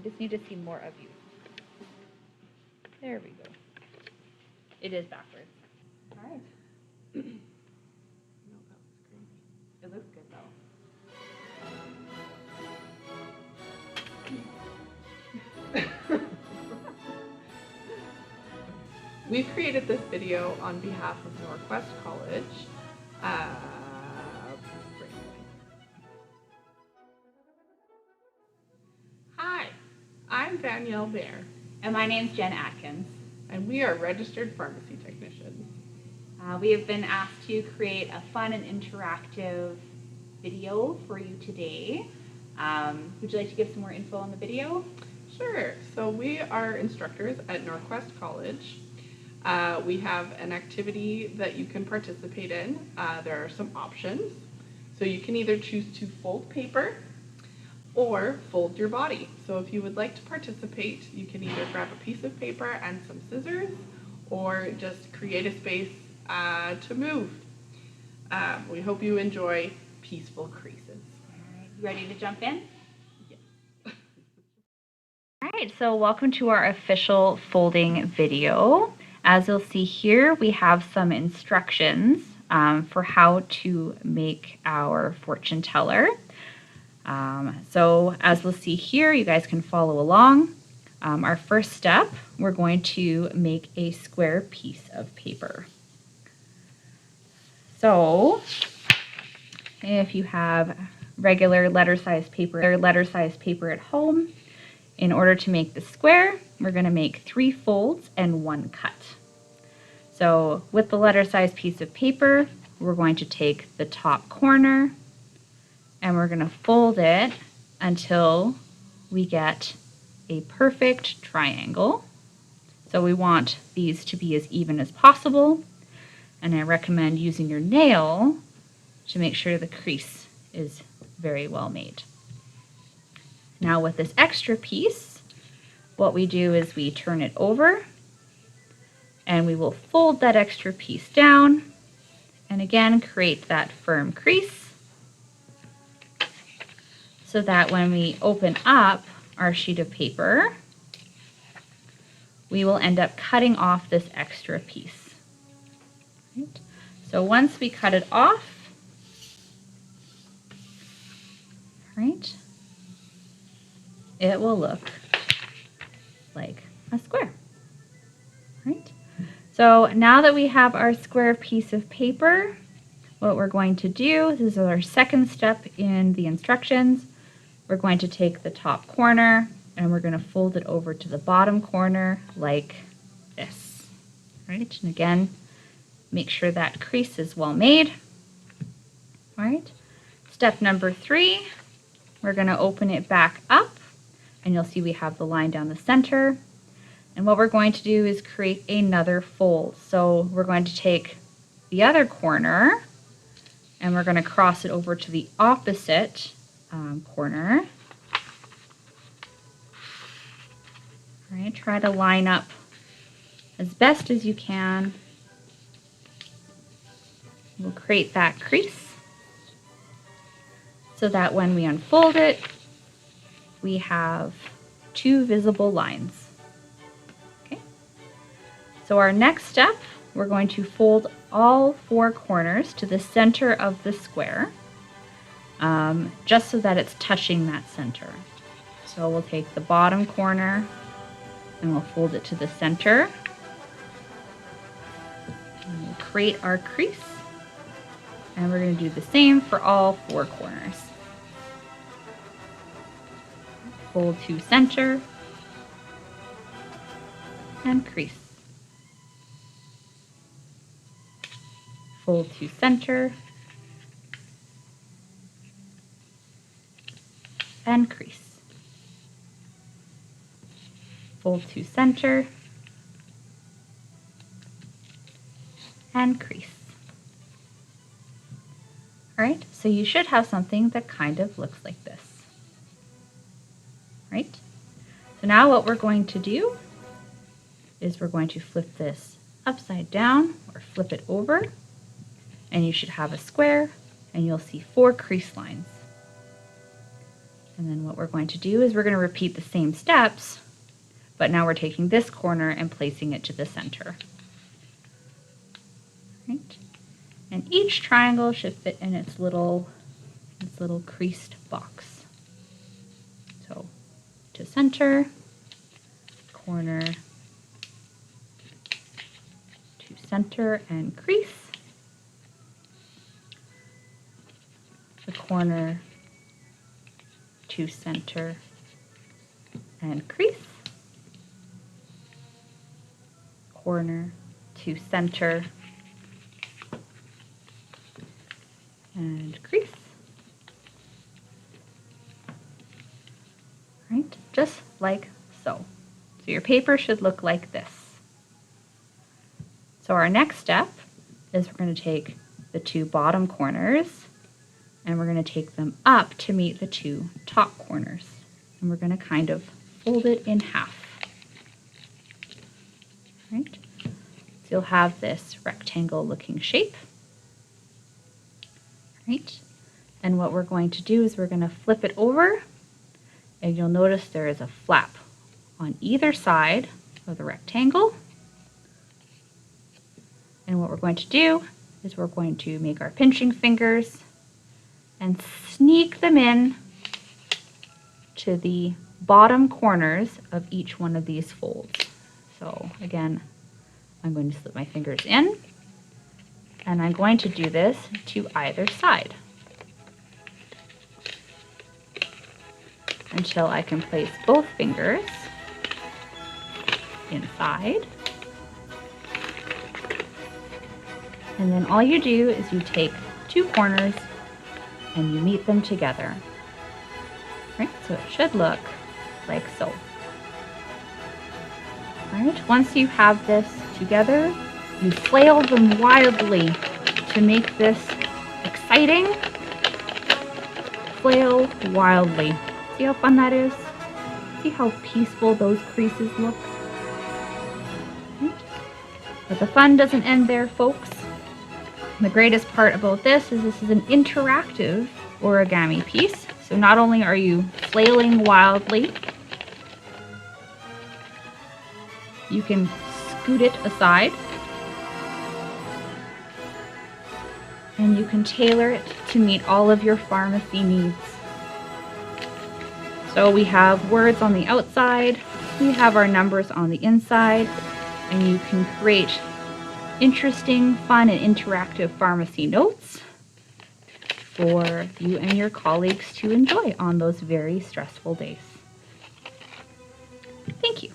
I just need to see more of you. There we go. It is backwards. All right. No, that looks crazy. It looks good though. We've created this video on behalf of Northwest College. Hi, I'm Danielle Bear. And my name's Jen Atkins. And we are registered pharmacy technicians. We have been asked to create a fun and interactive video for you today. Would you like to give some more info on the video? Sure. So we are instructors at Northwest College. We have an activity that you can participate in. There are some options. So you can either choose to fold paper or fold your body. So if you would like to participate, you can either grab a piece of paper and some scissors or just create a space to move. We hope you enjoy Peaceful Creases. All right, you ready to jump in? Yes. All right, so welcome to our official folding video. As you'll see here, we have some instructions for how to make our fortune teller. So as we'll see here, you guys can follow along. Our first step, we're going to make a square piece of paper. So if you have regular letter-size paper at home, in order to make the square, we're going to make 3 folds and 1 cut. So with the letter-size piece of paper, we're going to take the top corner and we're going to fold it until we get a perfect triangle. So we want these to be as even as possible, and I recommend using your nail to make sure the crease is very well made. Now with this extra piece, what we do is we turn it over and we will fold that extra piece down and again create that firm crease so that when we open up our sheet of paper, we will end up cutting off this extra piece. Right? So once we cut it off, right, it will look like a square. Right? So now that we have our square piece of paper, what we're going to do, this is our second step in the instructions, we're going to take the top corner and we're going to fold it over to the bottom corner like this. Right? And again, make sure that crease is well made. All right. Step number 3, we're going to open it back up and you'll see we have the line down the center. And what we're going to do is create another fold. So we're going to take the other corner and we're going to cross it over to the opposite corner. All right, try to line up as best as you can. We'll create that crease so that when we unfold it, we have 2 visible lines. So our next step, we're going to fold all 4 corners to the center of the square, just so that it's touching that center. So we'll take the bottom corner and we'll fold it to the center. And we'll create our crease. And we're going to do the same for all 4 corners. Fold to center and crease. Fold to center and crease. Fold to center and crease. All right, so you should have something that kind of looks like this. Right? So now what we're going to do is we're going to flip this upside down or flip it over, and you should have a square and you'll see 4 crease lines. And then what we're going to do is we're going to repeat the same steps, but now we're taking this corner and placing it to the center. Right? And each triangle should fit in its little creased box. So to center, corner, to center and crease, the corner, to center and crease, corner, to center and crease. Right? Just like so. So your paper should look like this. So our next step is we're going to take the two bottom corners and we're going to take them up to meet the two top corners. And we're going to kind of fold it in half. Right? So you'll have this rectangle looking shape. Right? And what we're going to do is we're going to flip it over, and you'll notice there is a flap on either side of the rectangle. And what we're going to do is we're going to make our pinching fingers and sneak them in to the bottom corners of each one of these folds. So again, I'm going to slip my fingers in, and I'm going to do this to either side until I can place both fingers inside. And then all you do is you take two corners and you meet them together. Right? So it should look like so. Right? Once you have this together, you flail them wildly to make this exciting. Flail wildly. See how fun that is? See how peaceful those creases look? Right? But the fun doesn't end there, folks. The greatest part about this is an interactive origami piece. So not only are you flailing wildly, you can scoot it aside and you can tailor it to meet all of your pharmacy needs. So we have words on the outside, we have our numbers on the inside, and you can create interesting, fun, and interactive pharmacy notes for you and your colleagues to enjoy on those very stressful days. Thank you.